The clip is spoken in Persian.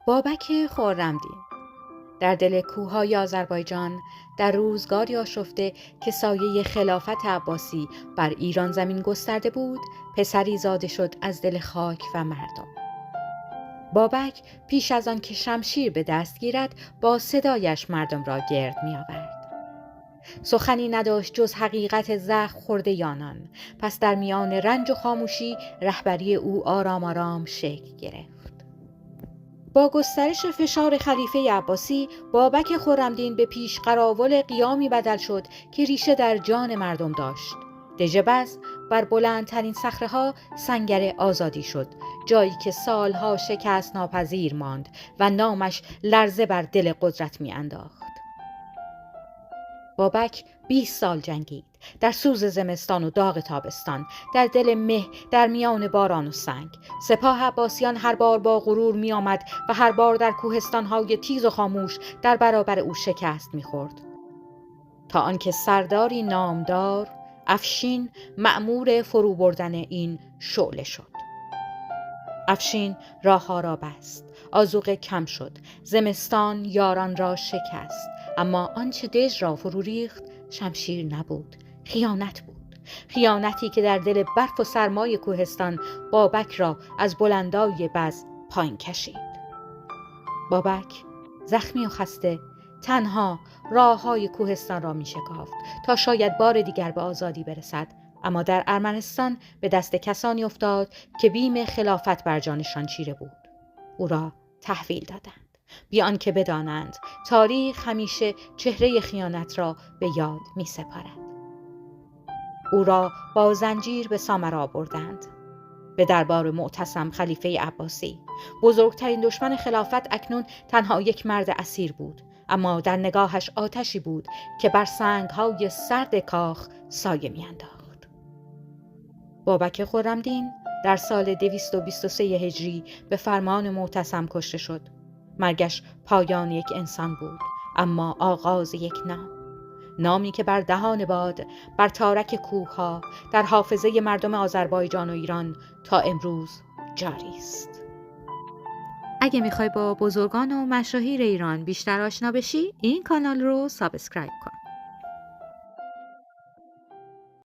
بابک خرمدین در دل کوههای آذربایجان در روزگاری آشفته که سایه خلافت عباسی بر ایران زمین گسترده بود، پسری زاده شد از دل خاک و مردم. بابک پیش از آن که شمشیر به دست گیرد با صدایش مردم را گرد می آورد. سخنی نداشت جز حقیقت زخم خورده آنان. پس در میان رنج و خاموشی رهبری او آرام آرام شکل گرفت. با گسترش فشار خلیفه عباسی، بابک خرمدین به پیش قراول قیامی بدل شد که ریشه در جان مردم داشت. دژبست بر بلندترین صخره‌ها سنگر آزادی شد، جایی که سالها شکست ناپذیر ماند و نامش لرزه بر دل قدرت می انداخت. بابک 20 سال جنگید، در سوز زمستان و داغ تابستان، در دل مه، در میان باران و سنگ. سپاه عباسیان هر بار با غرور می آمد و هر بار در کوهستان‌های تیز و خاموش در برابر او شکست می خورد. تا آنکه سرداری نامدار، افشین، مأمور فرو بردن این شعله شد. افشین راه‌ها را بست، آذوقه کم شد، زمستان یاران را شکست، اما آنچه دژ را فرو ریخت شمشیر نبود، خیانت بود. خیانتی که در دل برف و سرمای کوهستان بابک را از بلندای بز پایین کشید. بابک زخمی و خسته تنها راه‌های کوهستان را می شکافت تا شاید بار دیگر به آزادی برسد، اما در ارمنستان به دست کسانی افتاد که بیم خلافت بر جانشان چیره بود. او را تحویل دادند، بی آنکه بدانند تاریخ همیشه چهره خیانت را به یاد می سپارد. او را با زنجیر به سامرا بردند، به دربار معتصم خلیفه عباسی. بزرگترین دشمن خلافت اکنون تنها یک مرد اسیر بود، اما در نگاهش آتشی بود که بر سنگ‌های سرد کاخ سایه می‌انداخت. بابک خرمدین در سال 223 هجری به فرمان معتصم کشته شد. مرگش پایان یک انسان بود، اما آغاز یک نامی که بر دهان باد، بر تارک کوه‌ها، در حافظه مردم آذربایجان و ایران تا امروز جاری است. اگه میخوای با بزرگان و مشاهیر ایران بیشتر آشنا بشی، این کانال رو سابسکرایب کن.